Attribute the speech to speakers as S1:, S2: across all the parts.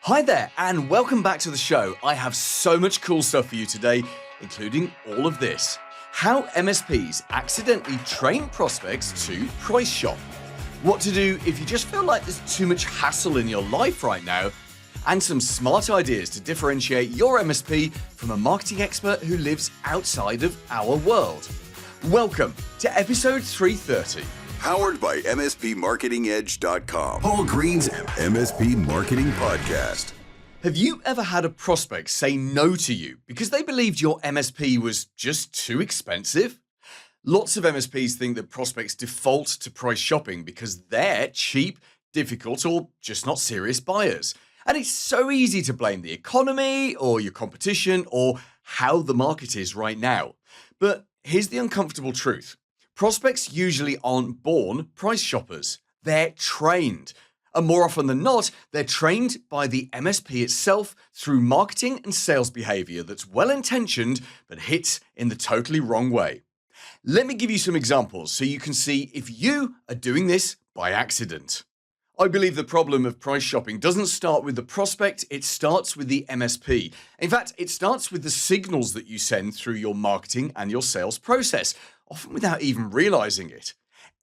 S1: Hi there, and welcome back to the show. I have so much cool stuff for you today, including all of this. How MSPs accidentally train prospects to price shop. What to do if you just feel like there's too much hassle in your life right now. And some smart ideas to differentiate your MSP from a marketing expert who lives outside of our world. Welcome to episode 330.
S2: Powered by MSPMarketingEdge.com. Paul Green's MSP Marketing Podcast.
S1: Have you ever had a prospect say no to you because they believed your MSP was just too expensive? Lots of MSPs think that prospects default to price shopping because they're cheap, difficult, or just not serious buyers. And it's so easy to blame the economy or your competition or how the market is right now. But here's the uncomfortable truth. Prospects usually aren't born price shoppers. They're trained. And more often than not, they're trained by the MSP itself through marketing and sales behavior that's well-intentioned but hits in the totally wrong way. Let me give you some examples so you can see if you are doing this by accident. I believe the problem of price shopping doesn't start with the prospect, it starts with the MSP. In fact, it starts with the signals that you send through your marketing and your sales process, often without even realizing it.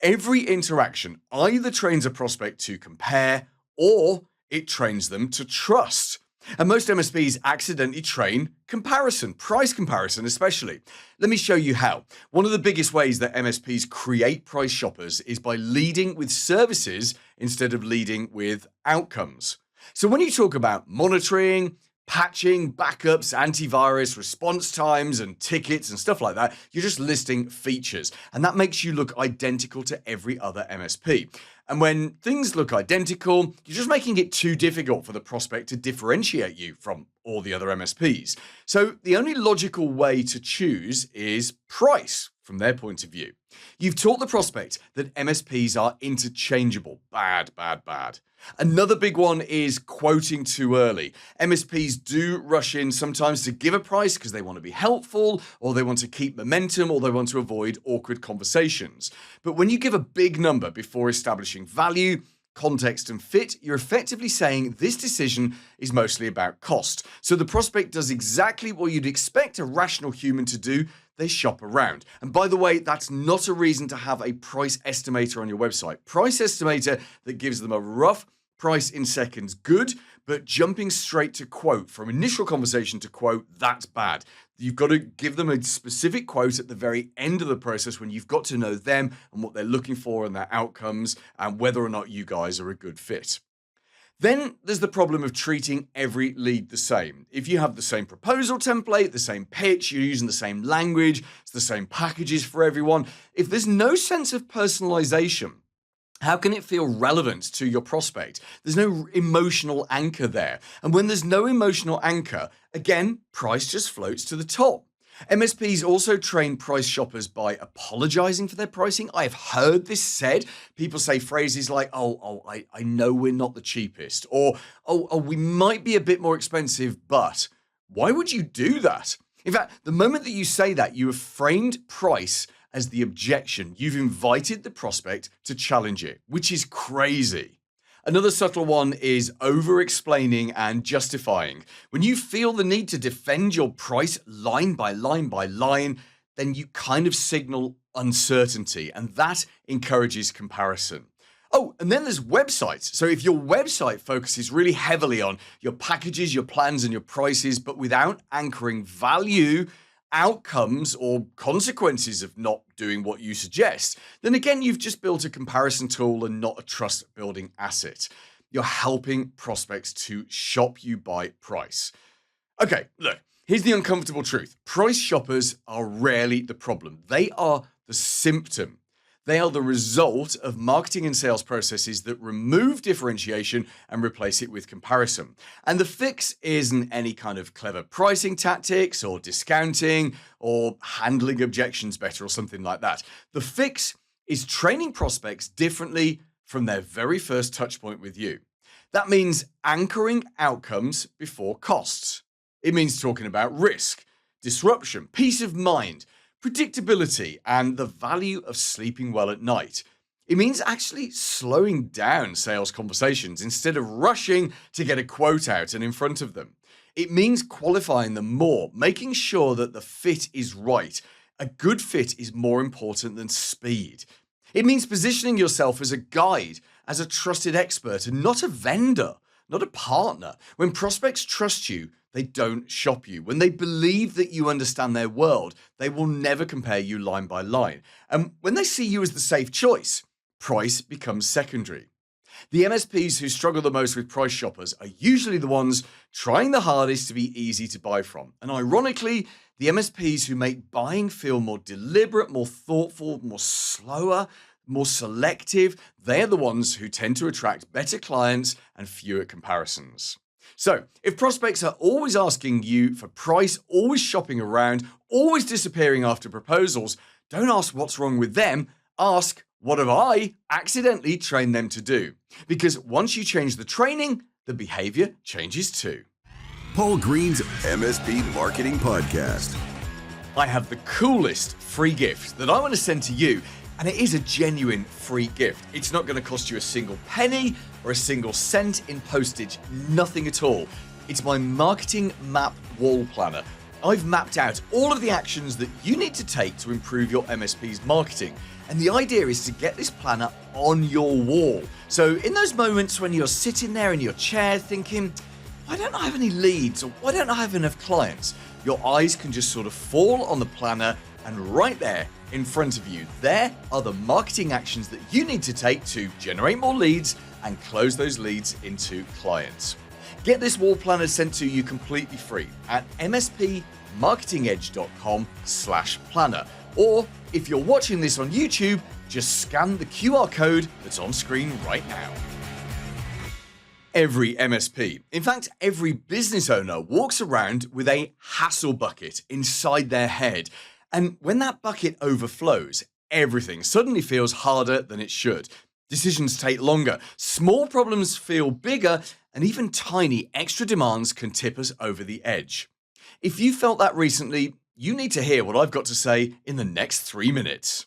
S1: Every interaction either trains a prospect to compare or it trains them to trust. And most MSPs accidentally train comparison, price comparison especially. Let me show you how. One of the biggest ways that MSPs create price shoppers is by leading with services instead of leading with outcomes. So when you talk about monitoring, patching, backups, antivirus, response times, and tickets and stuff like that, you're just listing features. And that makes you look identical to every other MSP. And when things look identical, you're just making it too difficult for the prospect to differentiate you from all the other MSPs. So the only logical way to choose is price from their point of view. You've taught the prospect that MSPs are interchangeable. Bad. Another big one is quoting too early. MSPs do rush in sometimes to give a price because they want to be helpful, or they want to keep momentum, or they want to avoid awkward conversations. But when you give a big number before establishing value, context, and fit, you're effectively saying this decision is mostly about cost. So the prospect does exactly what you'd expect a rational human to do. They shop around. And by the way, that's not a reason to have a price estimator on your website. Price estimator that gives them a rough price in seconds, good, but jumping straight to quote from initial conversation to quote, that's bad. You've got to give them a specific quote at the very end of the process when you've got to know them and what they're looking for and their outcomes and whether or not you guys are a good fit. Then there's the problem of treating every lead the same. If you have the same proposal template, the same pitch, you're using the same language, it's the same packages for everyone. If there's no sense of personalization, how can it feel relevant to your prospect? There's no emotional anchor there. And when there's no emotional anchor, again, price just floats to the top. MSPs also train price shoppers by apologizing for their pricing. I've heard this said. People say phrases like, I know we're not the cheapest, or, we might be a bit more expensive, but why would you do that? In fact, the moment that you say that, you have framed price as the objection. You've invited the prospect to challenge it, which is crazy. Another subtle one is over-explaining and justifying. When you feel the need to defend your price line by line by line, then you kind of signal uncertainty, and that encourages comparison. Oh, and then there's websites. So if your website focuses really heavily on your packages, your plans, and your prices, but without anchoring value, outcomes, or consequences of not doing what you suggest, then again, you've just built a comparison tool and not a trust building asset. You're helping prospects to shop you by price. Okay, look, here's the uncomfortable truth. Price shoppers are rarely the problem. They are the symptom. They are the result of marketing and sales processes that remove differentiation and replace it with comparison. And the fix isn't any kind of clever pricing tactics or discounting or handling objections better or something like that. The fix is training prospects differently from their very first touch point with you. That means anchoring outcomes before costs. It means talking about risk, disruption, peace of mind, predictability, and the value of sleeping well at night. It means actually slowing down sales conversations instead of rushing to get a quote out and in front of them. It means qualifying them more, making sure that the fit is right. A good fit is more important than speed. It means positioning yourself as a guide, as a trusted expert, and not a vendor, not a partner. When prospects trust you, they don't shop you. When they believe that you understand their world, they will never compare you line by line. And when they see you as the safe choice, price becomes secondary. The MSPs who struggle the most with price shoppers are usually the ones trying the hardest to be easy to buy from. And ironically, the MSPs who make buying feel more deliberate, more thoughtful, more slower, more selective, they're the ones who tend to attract better clients and fewer comparisons. So, if prospects are always asking you for price, always shopping around, always disappearing after proposals, don't ask what's wrong with them, ask what have I accidentally trained them to do? Because once you change the training, the behavior changes too.
S2: Paul Green's MSP Marketing Podcast.
S1: I have the coolest free gift that I want to send to you, and it is a genuine free gift. It's not going to cost you a single penny or a single cent in postage, nothing at all. It's my marketing map wall planner. I've mapped out all of the actions that you need to take to improve your MSP's marketing. And the idea is to get this planner on your wall. So in those moments when you're sitting there in your chair thinking, why don't I have any leads or why don't I have enough clients? Your eyes can just sort of fall on the planner, and right there in front of you, there are the marketing actions that you need to take to generate more leads and close those leads into clients. Get this wall planner sent to you completely free at mspmarketingedge.com/planner. Or if you're watching this on YouTube, just scan the QR code that's on screen right now. Every MSP, in fact, every business owner walks around with a hassle bucket inside their head. And when that bucket overflows, everything suddenly feels harder than it should. Decisions take longer, small problems feel bigger, and even tiny extra demands can tip us over the edge. If you felt that recently, you need to hear what I've got to say in the next 3 minutes.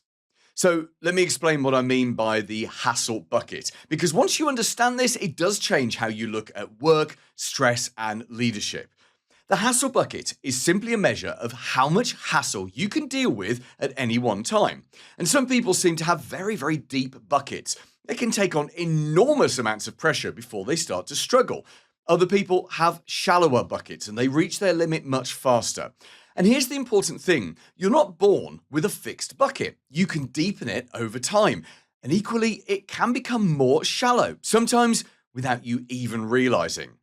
S1: So let me explain what I mean by the hassle bucket, because once you understand this, it does change how you look at work, stress, and leadership. The hassle bucket is simply a measure of how much hassle you can deal with at any one time. And some people seem to have very, very deep buckets. They can take on enormous amounts of pressure before they start to struggle. Other people have shallower buckets and they reach their limit much faster. And here's the important thing. You're not born with a fixed bucket. You can deepen it over time. And equally, it can become more shallow, sometimes without you even realizing.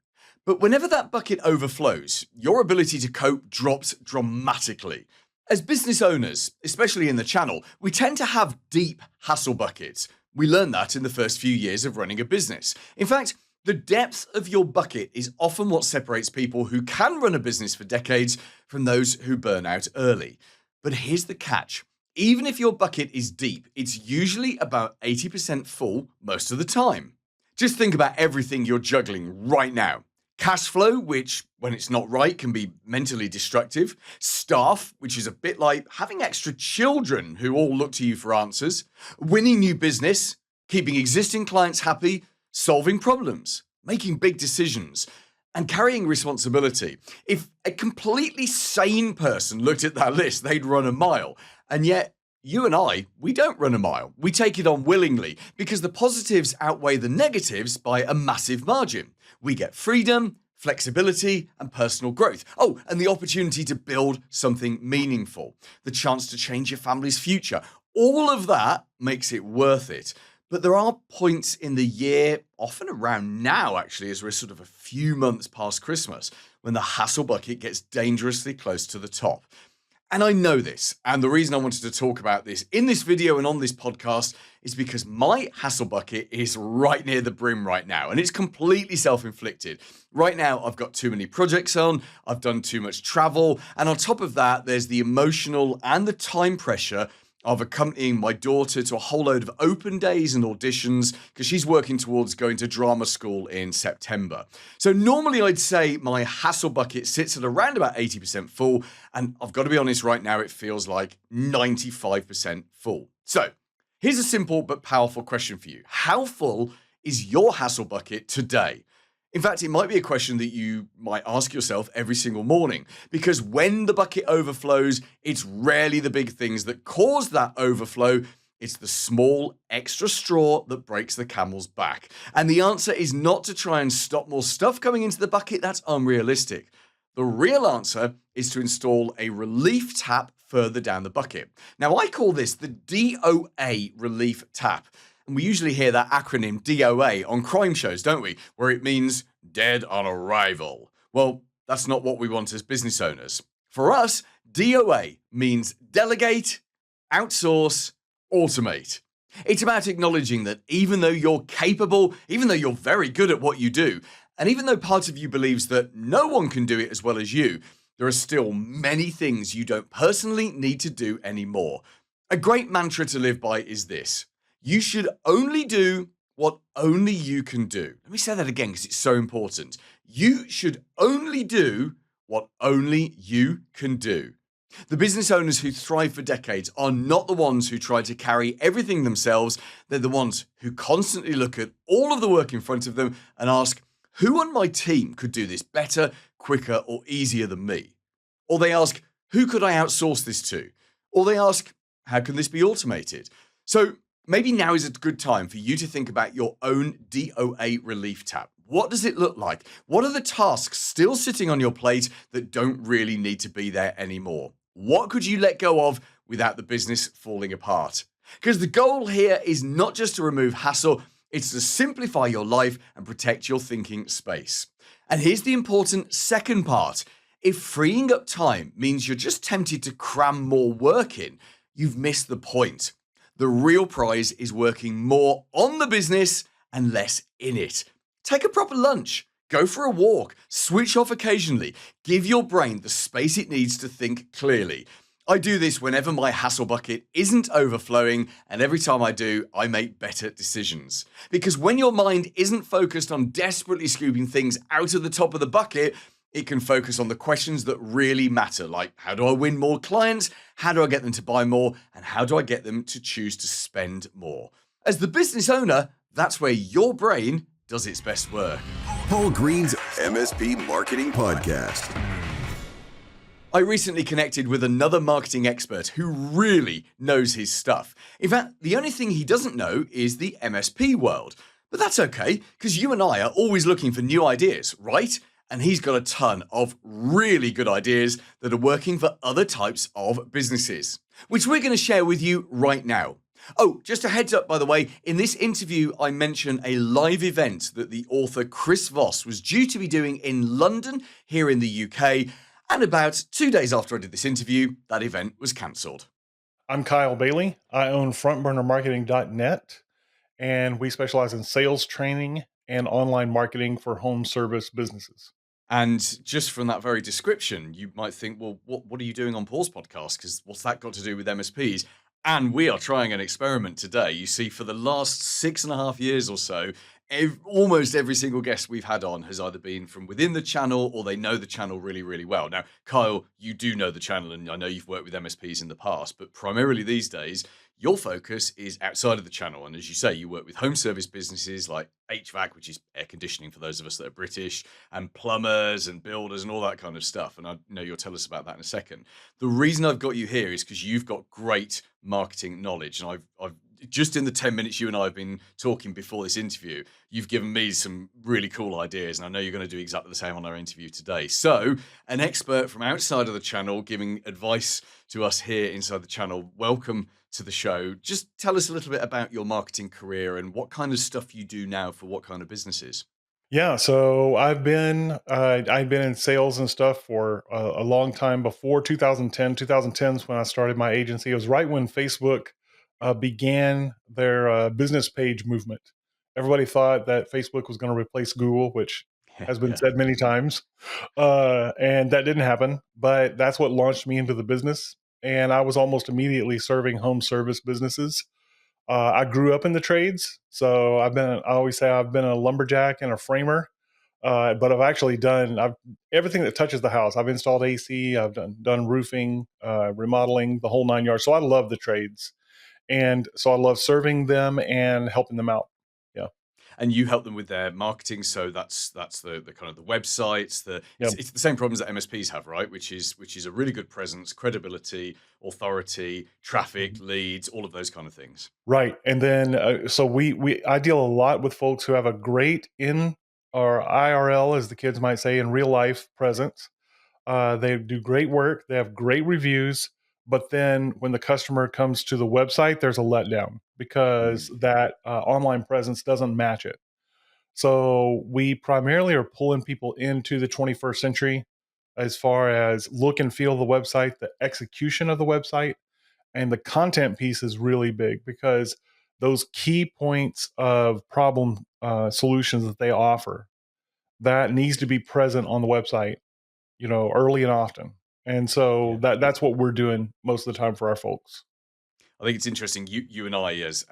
S1: But whenever that bucket overflows, your ability to cope drops dramatically. As business owners, especially in the channel, we tend to have deep hassle buckets. We learn that in the first few years of running a business. In fact, the depth of your bucket is often what separates people who can run a business for decades from those who burn out early. But here's the catch. Even if your bucket is deep, it's usually about 80% full most of the time. Just think about everything you're juggling right now. Cash flow, which, when it's not right, can be mentally destructive. Staff, which is a bit like having extra children who all look to you for answers. Winning new business, keeping existing clients happy, solving problems, making big decisions, and carrying responsibility. If a completely sane person looked at that list, they'd run a mile. And yet, you and I, we don't run a mile. We take it on willingly because the positives outweigh the negatives by a massive margin. We get freedom, flexibility, and personal growth. Oh, and the opportunity to build something meaningful. The chance to change your family's future. All of that makes it worth it. But there are points in the year, often around now actually, as we're sort of a few months past Christmas, when the hassle bucket gets dangerously close to the top. And I know this, and the reason I wanted to talk about this in this video and on this podcast is because my hassle bucket is right near the brim right now, and it's completely self-inflicted. Right now, I've got too many projects on, I've done too much travel, and on top of that, there's the emotional and the time pressure of accompanying my daughter to a whole load of open days and auditions because she's working towards going to drama school in September. So normally I'd say my hassle bucket sits at around about 80% full, and I've got to be honest, right now it feels like 95% full. So Here's a simple but powerful question for you. How full is your hassle bucket today? In fact, it might be a question that you might ask yourself every single morning, because when the bucket overflows, it's rarely the big things that cause that overflow. It's the small extra straw that breaks the camel's back. And the answer is not to try and stop more stuff coming into the bucket. That's unrealistic. The real answer is to install a relief tap further down the bucket. Now, I call this the DOA relief tap. And we usually hear that acronym DOA on crime shows, don't we? Where it means dead on arrival. Well, that's not what we want as business owners. For us, DOA means delegate, outsource, automate. It's about acknowledging that even though you're capable, even though you're very good at what you do, and even though part of you believes that no one can do it as well as you, there are still many things you don't personally need to do anymore. A great mantra to live by is this: you should only do what only you can do. Let me say that again because it's so important. You should only do what only you can do. The business owners who thrive for decades are not the ones who try to carry everything themselves. They're the ones who constantly look at all of the work in front of them and ask, who on my team could do this better, quicker, or easier than me? Or they ask, who could I outsource this to? Or they ask, how can this be automated? So maybe now is a good time for you to think about your own DOA relief tap. What does it look like? What are the tasks still sitting on your plate that don't really need to be there anymore? What could you let go of without the business falling apart? Because the goal here is not just to remove hassle, it's to simplify your life and protect your thinking space. And here's the important second part. If freeing up time means you're just tempted to cram more work in, you've missed the point. The real prize is working more on the business and less in it. Take a proper lunch, go for a walk, switch off occasionally, give your brain the space it needs to think clearly. I do this whenever my hassle bucket isn't overflowing, and every time I do, I make better decisions. Because when your mind isn't focused on desperately scooping things out of the top of the bucket, it can focus on the questions that really matter, like how do I win more clients, how do I get them to buy more, and how do I get them to choose to spend more. As the business owner, that's where your brain does its best work.
S2: Paul Green's MSP Marketing Podcast.
S1: I recently connected with another marketing expert who really knows his stuff. In fact, the only thing he doesn't know is the MSP world. But that's okay, because you and I are always looking for new ideas, right? And he's got a ton of really good ideas that are working for other types of businesses, which we're going to share with you right now. Oh, just a heads up, by the way, in this interview, I mention a live event that the author Chris Voss was due to be doing in London, here in the UK. And about 2 days after I did this interview, that event was cancelled.
S3: I'm Kyle Bailey. I own frontburnermarketing.net, and we specialize in sales training and online marketing for home service businesses.
S1: And just from that very description, you might think, well, what are you doing on Paul's podcast? Because what's that got to do with MSPs? And we are trying an experiment today. You see, for the last 6.5 years or so, almost every single guest we've had on has either been from within the channel or they know the channel really, really well. Now, Kyle, you do know the channel, and I know you've worked with MSPs in the past, but primarily these days, your focus is outside of the channel. And as you say, you work with home service businesses like HVAC, which is air conditioning for those of us that are British, and plumbers and builders and all that kind of stuff. And I know you'll tell us about that in a second. The reason I've got you here is because you've got great marketing knowledge. And I've just in the 10 minutes you and I have been talking before this interview, you've given me some really cool ideas. And I know you're going to do exactly the same on our interview today. So an expert from outside of the channel giving advice to us here inside the channel. Welcome to the show. Just tell us a little bit about your marketing career and what kind of stuff you do now for what kind of businesses.
S3: Yeah, so I've been in sales and stuff for a long time before 2010. 2010 is when I started my agency. It was right when Facebook began their business page movement. Everybody thought that Facebook was going to replace Google, which has been said many times, and that didn't happen. But that's what launched me into the business, and I was almost immediately serving home service businesses. I grew up in the trades, so I always say I've been a lumberjack and a framer, but I've actually done everything that touches the house. I've installed AC, I've done roofing, remodeling, the whole 9 yards. So I love the trades. And so I love serving them and helping them out. Yeah.
S1: And you help them with their marketing, so that's the kind of the websites.
S3: Yep.
S1: It's the same problems that MSPs have, right? Which is a really good presence, credibility, authority, traffic,
S3: Mhm.
S1: leads, all of those kind of things.
S3: Right. And then, so I deal a lot with folks who have a great in or IRL, as the kids might say, in real life presence. They do great work. They have great reviews. But then when the customer comes to the website, there's a letdown because
S1: Mm,
S3: that online presence doesn't match it. So we primarily are pulling people into the 21st century as far as look and feel of the website, the execution of the website, and the content piece is really big because those key points of problem solutions that they offer that needs to be present on the website, early and often. And so
S1: yeah.
S3: that's what we're doing most of the time for our folks.
S1: I think it's interesting. You and I, as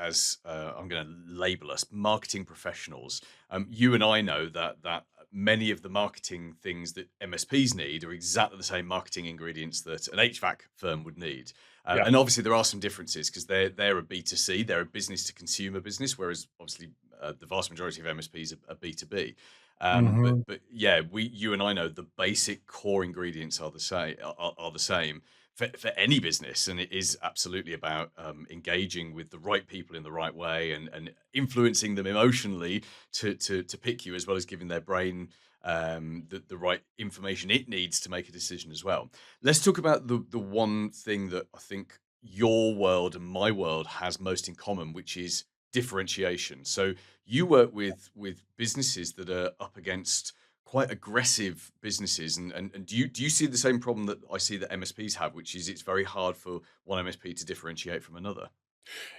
S1: I'm going to label us marketing professionals. You and I know that many of the marketing things that MSPs need are exactly the same marketing ingredients that an HVAC firm would need.
S3: Yeah.
S1: And obviously there are some differences because they're a B2C, they're a business to consumer business, whereas obviously the vast majority of MSPs are B2B.
S3: Hmm.
S1: But yeah, you and I know the basic core ingredients are the same. Are the same for any business, and it is absolutely about engaging with the right people in the right way and influencing them emotionally to pick you, as well as giving their brain the right information it needs to make a decision as well. Let's talk about the one thing that I think your world and my world has most in common, which is differentiation. So you work with businesses that are up against quite aggressive businesses, and do you see the same problem that I see that MSPs have, which is it's very hard for one MSP to differentiate from another?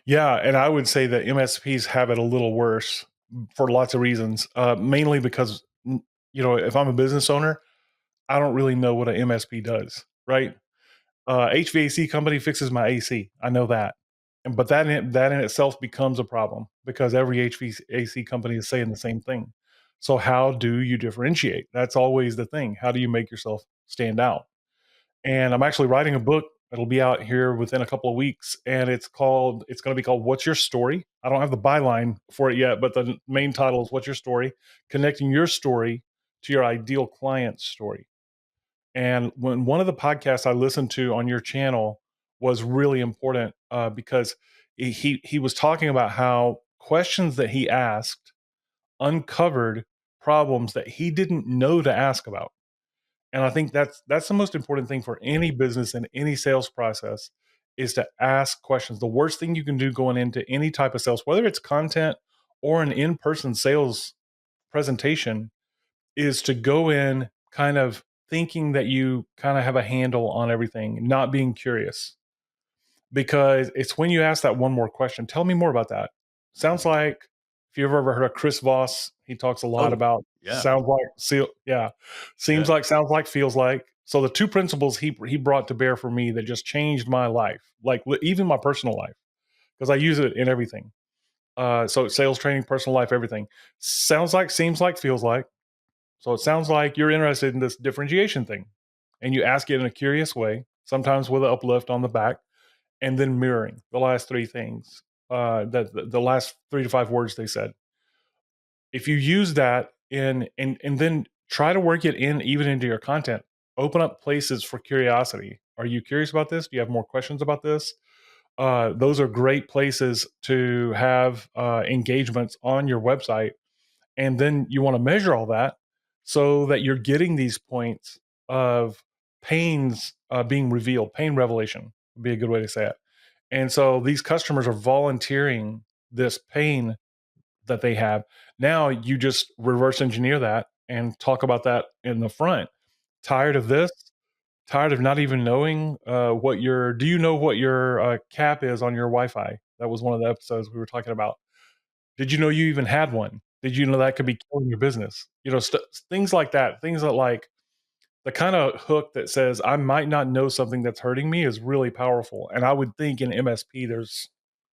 S3: Yeah, and I would say that MSPs have it a little worse for lots of reasons. Mainly because if I'm a business owner, I don't really know what an MSP does, right? HVAC company fixes my AC. I know that, but that in itself becomes a problem because every HVAC company is saying the same thing. So how do you differentiate? That's always the thing. How do you make yourself stand out? And I'm actually writing a book. It'll be out here within a couple of weeks, and it's going to be called "What's Your Story." I don't have the byline for it yet, but the main title is "What's Your Story?" Connecting your story to your ideal client's story. And when one of the podcasts I listened to on your channel was really important because he was talking about how questions that he asked uncovered problems that he didn't know to ask about. And I think that's the most important thing for any business and any sales process is to ask questions. The worst thing you can do going into any type of sales, whether it's content or an in-person sales presentation, is to go in kind of thinking that you kind of have a handle on everything, not being curious. Because it's when you ask that one more question, tell me more about that. Sounds
S1: Mm.
S3: like if you've ever heard of Chris Voss, he talks a lot
S1: Oh,
S3: about
S1: yeah,
S3: sounds like yeah, seems
S1: yeah.
S3: like, sounds like, feels like. So the two principles he brought to bear for me that just changed my life, like even my personal life, because I use it in everything. So sales training, personal life, everything. Sounds like, seems like, feels like. So it sounds like you're interested in this differentiation thing, and you ask it in a curious way, sometimes with an uplift on the back, and then mirroring the last three things. That the last 3 to 5 words they said. If you use that in and then try to work it in even into your content, open up places for curiosity. Are you curious about this? Do you have more questions about this? Those are great places to have engagements on your website, and then you want to measure all that so that you're getting these points of pains being revealed. Pain revelation would be a good way to say it. And so these customers are volunteering this pain that they have. Now you just reverse engineer that and talk about that in the front. Tired of this? Tired of not even knowing what your do you know what your cap is on your Wi-Fi? That was one of the episodes we were talking about. Did you know you even had one? Did you know that could be killing your business? Things like that. Things that, like, the kind of hook that says I might not know something that's hurting me is really powerful. And I would think in MSP there's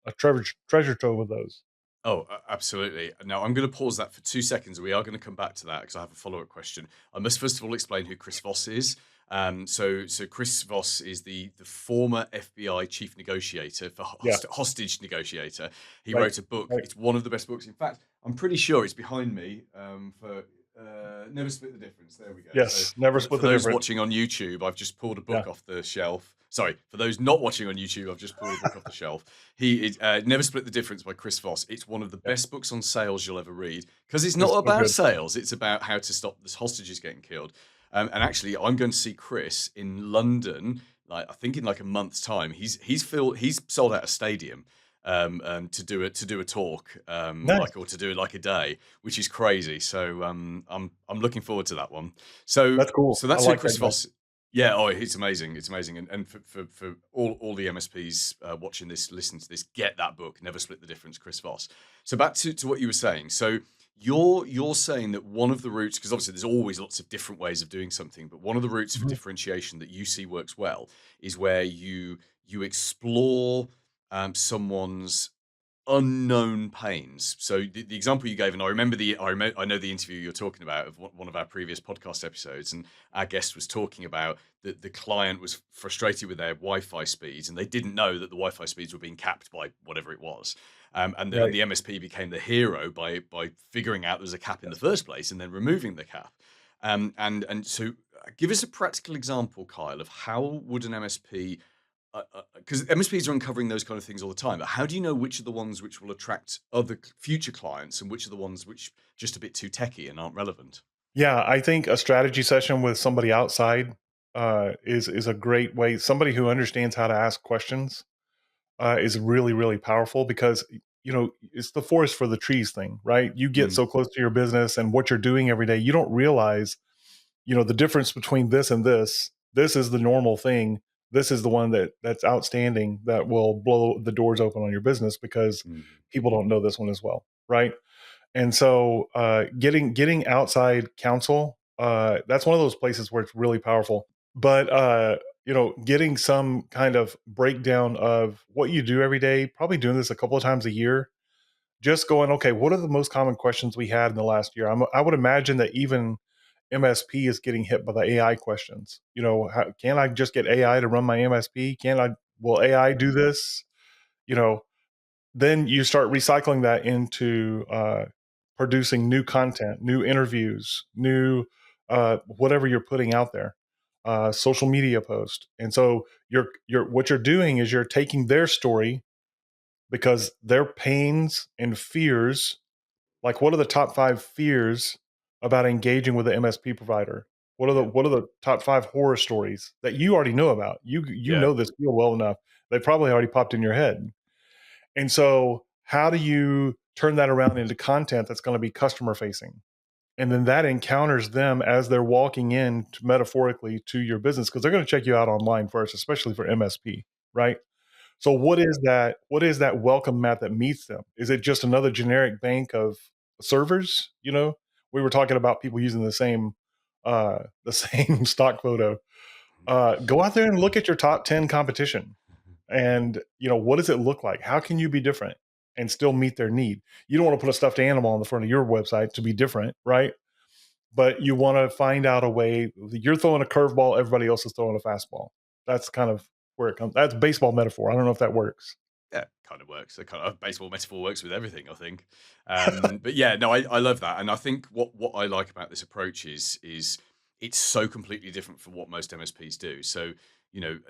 S3: a treasure trove of those.
S1: Oh, absolutely. Now, I'm going to pause that for 2 seconds. We are going to come back to that because I have a follow up question. I must first of all explain who Chris Voss is. So Chris Voss is the former FBI chief negotiator for
S3: Yeah.
S1: hostage negotiator. He
S3: Right.
S1: wrote a book.
S3: Right.
S1: It's one of the best books. In fact, I'm pretty sure it's behind me. For Never Split the Difference. There we go. So
S3: Yes. Never split
S1: for
S3: the
S1: those
S3: difference.
S1: watching on YouTube, I've just pulled a
S3: Yeah.
S1: book off the shelf. Sorry, for those not watching on YouTube, I've just pulled a book off the shelf. He is Never Split the Difference by Chris Voss. It's one of the
S3: Yeah.
S1: best books on sales you'll ever read because it's
S3: It's
S1: not
S3: so
S1: about
S3: good.
S1: sales. It's about how to stop the hostages getting killed. And actually, I'm going to see Chris in London. Like I think in like a month's time. He's sold out a stadium to do a talk
S3: Nice.
S1: or to do like a day, which is crazy. So I'm looking forward to that one. So
S3: That's cool.
S1: so
S3: I
S1: that's who
S3: like
S1: Chris
S3: that guy.
S1: Voss. Yeah, oh, it's amazing. It's amazing. And for all the MSPs watching this, listen to this, get that book, Never Split the Difference, Chris Voss. So back to what you were saying. So you're saying that one of the routes, because obviously there's always lots of different ways of doing something, but one of the routes for
S3: Mhm.
S1: differentiation that you see works well is where you explore someone's unknown pains. So the example you gave, and I know the interview you're talking about of one of our previous podcast episodes, and our guest was talking about that the client was frustrated with their Wi-Fi speeds, and they didn't know that the Wi-Fi speeds were being capped by whatever it was. And
S3: Right.
S1: the MSP became the hero by figuring out there was a cap in the first place and then removing the cap. And so give us a practical example, Kyle, of how would an MSP, because MSPs are uncovering those kind of things all the time. But how do you know which are the ones which will attract other future clients and which are the ones which just a bit too techy and aren't relevant?
S3: Yeah, I think a strategy session with somebody outside is a great way. Somebody who understands how to ask questions is really really powerful because it's the forest for the trees thing, right? You get
S1: Mm,
S3: so close to your business and what you're doing every day, you don't realize the difference between this and this. This is the normal thing. This is the one that's outstanding that will blow the doors open on your business because
S1: mm,
S3: people don't know this one as well, right? And so getting outside counsel, that's one of those places where it's really powerful. But getting some kind of breakdown of what you do every day, probably doing this a couple of times a year, just going, okay, what are the most common questions we had in the last year? I would imagine that even MSP is getting hit by the AI questions. Can I just get AI to run my MSP? Will AI do this? You know, then you start recycling that into producing new content, new interviews, new whatever you're putting out there, social media post. And so what you're doing is you're taking their story because their pains and fears, like what are the top 5 fears about engaging with the MSP provider?
S1: yeah,
S3: What are the top 5 horror stories that you already know about? You
S1: yeah.
S3: know this field well enough. They probably already popped in your head. And so, how do you turn that around into content that's going to be customer facing? And then that encounters them as they're walking in metaphorically to your business because they're going to check you out online first, especially for MSP, right? So what is that welcome mat that meets them? Is it just another generic bank of servers? We were talking about people using the same stock photo. Go out there and look at your top 10 competition and what does it look like? How can you be different and still meet their need? You don't want to put a stuffed animal on the front of your website to be different, right? But you want to find out a way. You're throwing a curveball, everybody else is throwing a fastball. That's kind of where it comes. That's baseball metaphor. I don't know if that works.
S1: Yeah, kind of works. The kind of baseball metaphor works with everything, I think. But yeah, no, I love that, and I think what I like about this approach is it's so completely different from what most MSPs do. So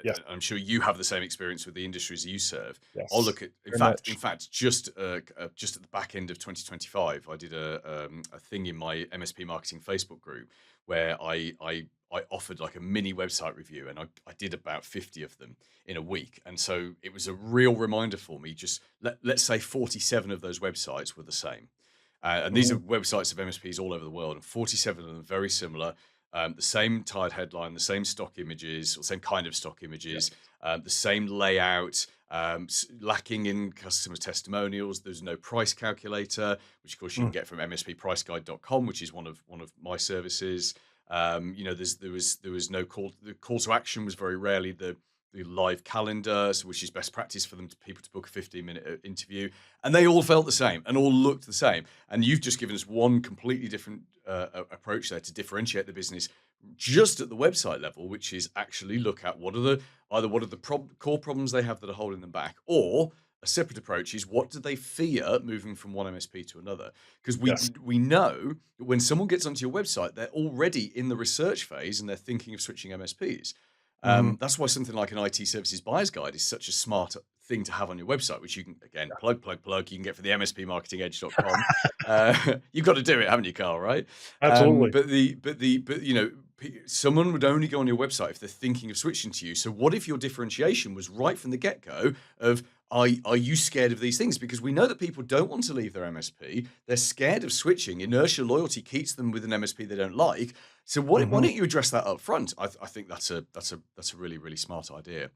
S3: Yes,
S1: I'm sure you have the same experience with the industries you serve. I'll
S3: yes,
S1: look at,
S3: very much.
S1: just at the back end of 2025, I did a thing in my MSP marketing Facebook group where I offered like a mini website review, and I did about 50 of them in a week. And so it was a real reminder for me. Just let's say 47 of those websites were the same. And these are
S3: Mhm.
S1: websites of MSPs all over the world, and 47 of them very similar. The same tied headline, the same stock images, or same kind of stock
S3: Yeah.
S1: images, the same layout, lacking in customer testimonials. There's no price calculator, which of course you can
S3: Mm.
S1: get from msppriceguide.com, which is one of my services. There was no call. The call to action was very rarely the live calendar, so which is best practice for people to book a 15-minute interview, and they all felt the same and all looked the same. And you've just given us one completely different approach there to differentiate the business just at the website level, which is actually look at what are the core problems they have that are holding them back, or a separate approach is what do they fear moving from one MSP to another? Because
S3: Yes.
S1: we know that when someone gets onto your website, they're already in the research phase and they're thinking of switching MSPs.
S3: Hmm.
S1: That's why something like an IT services buyer's guide is such a smart thing to have on your website, which you can again plug. You can get for the mspmarketingedge.com. You've got to do it, haven't you, Carl? Right?
S3: Absolutely.
S1: But you know, someone would only go on your website if they're thinking of switching to you. So what if your differentiation was right from the get go of are you scared of these things? Because we know that people don't want to leave their MSP. They're scared of switching. Inertia loyalty keeps them with an MSP they don't like. So why
S3: Hmm.
S1: don't you address that up front? I think that's a really really smart idea.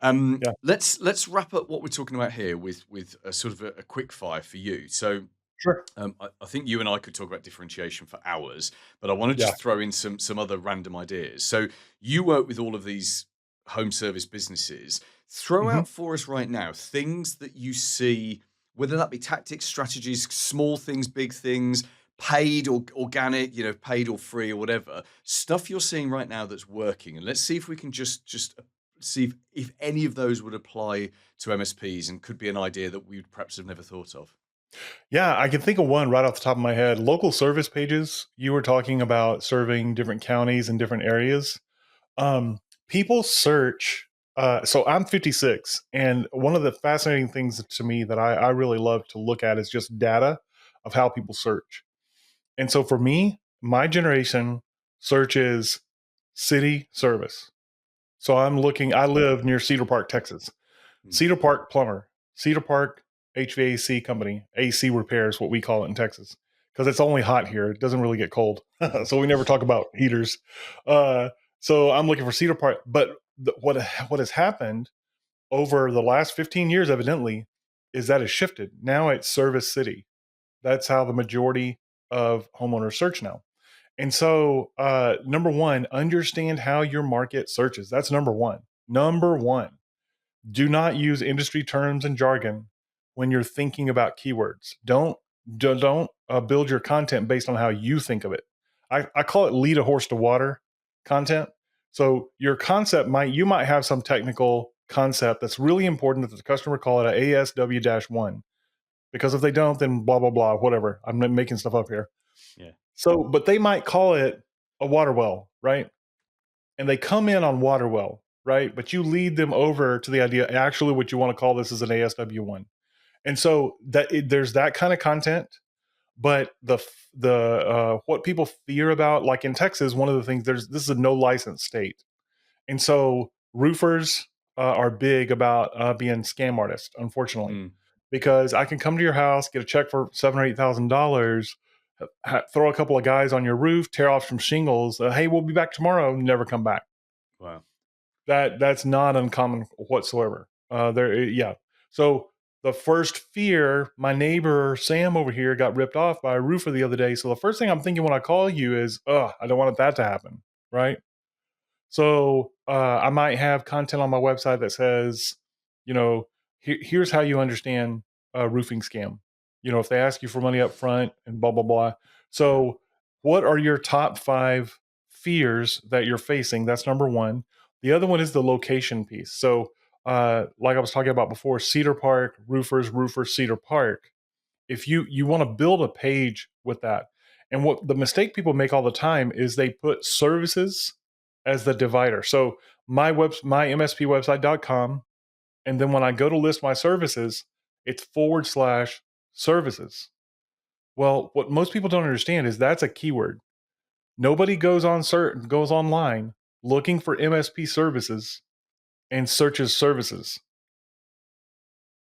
S3: Yeah.
S1: Let's wrap up what we're talking about here with a sort of a quick fire for you. So
S3: Sure.
S1: I think you and I could talk about differentiation for hours, but I want to
S3: Yeah.
S1: just throw in some other random ideas. So you work with all of these home service businesses. Throw
S3: Hmm.
S1: out for us right now things that you see, whether that be tactics, strategies, small things, big things, paid or organic, paid or free or whatever stuff you're seeing right now that's working. And let's see if we can just see if any of those would apply to MSPs and could be an idea that we would perhaps have never thought of.
S3: Yeah, I can think of one right off the top of my head. Local service pages. You were talking about serving different counties and different areas. People search. So I'm 56, and one of the fascinating things to me that I really love to look at is just data of how people search. And so for me, my generation searches city service. So I live near Cedar Park, Texas.
S1: Mm.
S3: Cedar Park plumber, Cedar Park HVAC company, AC repair is what we call it in Texas because it's only hot here. It doesn't really get cold.
S1: Mhm.
S3: So we never talk about heaters. Uh, so I'm looking for Cedar Park. But what has happened over the last 15 years, evidently, is that it's shifted. Now it's service city. That's how the majority of homeowners search now. And so, number one, understand how your market searches. That's number one. Number one, do not use industry terms and jargon when you're thinking about keywords. Don't build your content based on how you think of it. I call it lead a horse to water content. So your concept you might have some technical concept that's really important that the customer call it a ASW-1, because if they don't, then blah blah blah, whatever. I'm making stuff up here.
S1: Yeah.
S3: So, but they might call it a water well, right? And they come in on water well, right? But you lead them over to the idea, actually, what you want to call this is an ASW-1. And so there's that kind of content, but the what people fear about, like in Texas, one of the things this is a no license state, and so roofers are big about being scam artists, unfortunately,
S1: Mm.
S3: because I can come to your house, get a check for $7,000 or $8,000, throw a couple of guys on your roof, tear off some shingles. Hey, we'll be back tomorrow. Never come back.
S1: Wow.
S3: That's not uncommon whatsoever. Yeah. So the first fear, my neighbor Sam over here got ripped off by a roofer the other day. So the first thing I'm thinking when I call you is, I don't want that to happen, right? So I might have content on my website that says, here's how you understand a roofing scam. If they ask you for money up front and blah blah blah.
S1: Yeah.
S3: So, what are your top 5 fears that you're facing? That's number one. The other one is the location piece. So, like I was talking about before, Cedar Park roofers, Cedar Park. If you want to build a page with that, and what the mistake people make all the time is they put services as the divider. So my MSP website.com, and then when I go to list my services, it's / services. Well, what most people don't understand is that's a keyword. Nobody goes online looking for MSP services and searches services.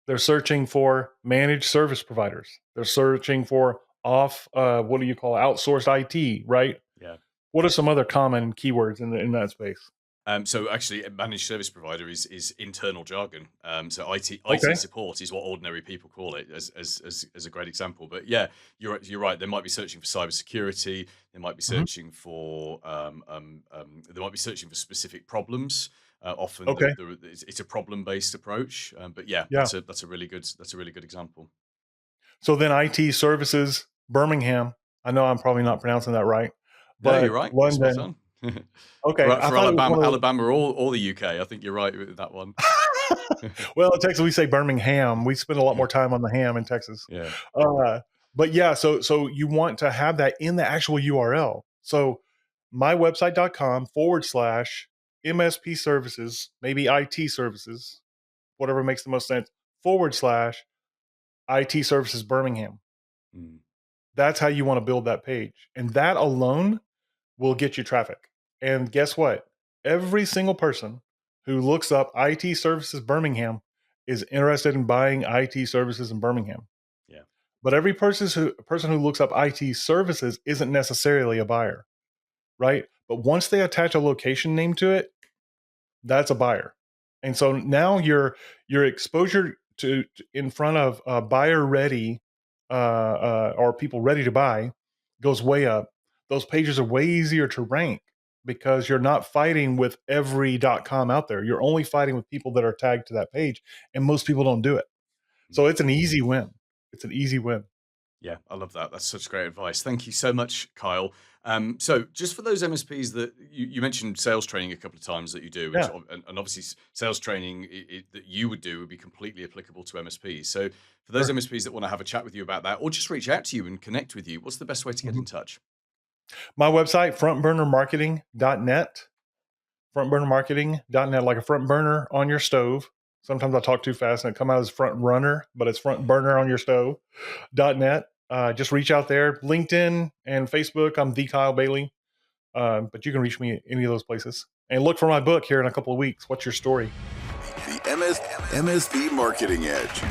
S3: They're searching for managed service providers. They're searching for what do you call it? Outsourced IT, right?
S1: Yeah.
S3: What are some other common keywords in that space?
S1: So actually, a managed service provider is internal jargon. So IT
S3: Okay.
S1: support is what ordinary people call it, as a great example. But yeah, you're right. They might be searching for cybersecurity. They might be
S3: Mhm.
S1: searching for they might be searching for specific problems. Often
S3: Okay.
S1: it's a problem based approach. But yeah,
S3: Yeah.
S1: that's a really good example.
S3: So then IT services, Birmingham. I know I'm probably not pronouncing that right,
S1: No, you're
S3: but
S1: right. You're spot
S3: London,
S1: on.
S3: Okay,
S1: for
S3: I thought it was
S1: Alabama,
S3: one of
S1: Alabama or the UK. I think you're right with that one.
S3: well, in Texas we say Birmingham. We spend a lot more time on the ham in Texas.
S1: Yeah.
S3: But yeah, so you want to have that in the actual URL. So mywebsite.com/MSP services, maybe IT services, whatever makes the most sense, /IT services Birmingham.
S1: Mm.
S3: That's how you want to build that page. And that alone will get you traffic. And guess what? Every single person who looks up IT services Birmingham is interested in buying IT services in Birmingham.
S1: Yeah.
S3: But every person who looks up IT services isn't necessarily a buyer, right? But once they attach a location name to it, that's a buyer. And so now your exposure to in front of buyer ready or people ready to buy goes way up. Those pages are way easier to rank because you're not fighting with every .com out there. You're only fighting with people that are tagged to that page, and most people don't do it. So it's an easy win. It's an easy win.
S1: Yeah, I love that. That's such great advice. Thank you so much, Kyle. So just for those MSPs that you mentioned sales training a couple of times that you do, which,
S3: Yeah.
S1: and obviously sales training that you would do would be completely applicable to MSPs. So for those
S3: Sure.
S1: MSPs that want to have a chat with you about that, or just reach out to you and connect with you, what's the best way to get in
S3: Mhm.
S1: touch?
S3: My website, frontburnermarketing.net. Frontburnermarketing.net, like a front burner on your stove. Sometimes I talk too fast and it come out as front runner, but it's front burner on your stove.net. Just reach out there. LinkedIn and Facebook, I'm the Kyle Bailey. But you can reach me at any of those places. And look for my book here in a couple of weeks. What's your story?
S2: The MSP Marketing Edge.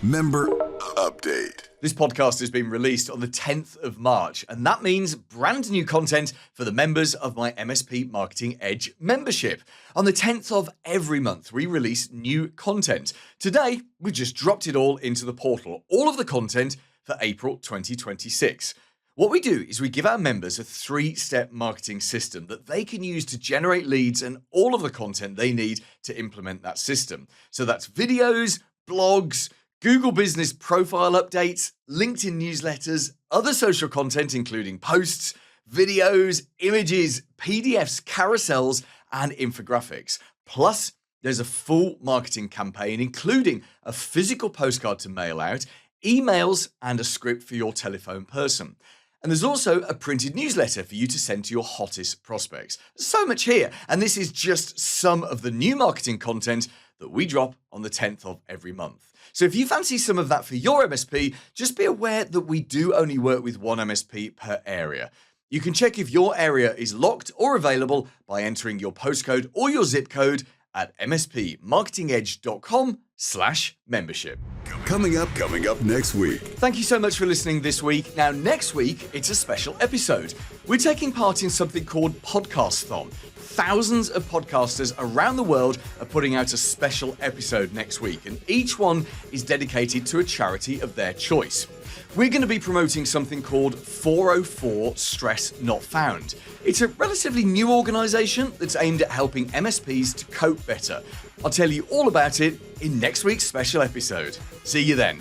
S2: Member Update.
S1: This podcast has been released on the 10th of March, and that means brand new content for the members of my MSP Marketing Edge membership. On the 10th of every month, we release new content. Today, we just dropped it all into the portal, all of the content for April 2026. What we do is we give our members a 3-step marketing system that they can use to generate leads and all of the content they need to implement that system. So that's videos, blogs, Google Business profile updates, LinkedIn newsletters, other social content including posts, videos, images, PDFs, carousels, and infographics. Plus, there's a full marketing campaign including a physical postcard to mail out, emails, and a script for your telephone person. And there's also a printed newsletter for you to send to your hottest prospects. So much here, and this is just some of the new marketing content that we drop on the 10th of every month. So if you fancy some of that for your MSP, just be aware that we do only work with one MSP per area. You can check if your area is locked or available by entering your postcode or your zip code at mspmarketingedge.com/membership.
S2: Coming up next week.
S1: Thank you so much for listening this week. Now, next week, it's a special episode. We're taking part in something called Podcast-thon. Thousands of podcasters around the world are putting out a special episode next week, and each one is dedicated to a charity of their choice. We're going to be promoting something called 404 Stress Not Found. It's a relatively new organisation that's aimed at helping MSPs to cope better. I'll tell you all about it in next week's special episode. See you then.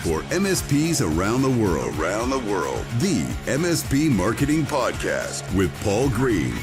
S2: For MSPs around the world, the MSP Marketing Podcast with Paul Green.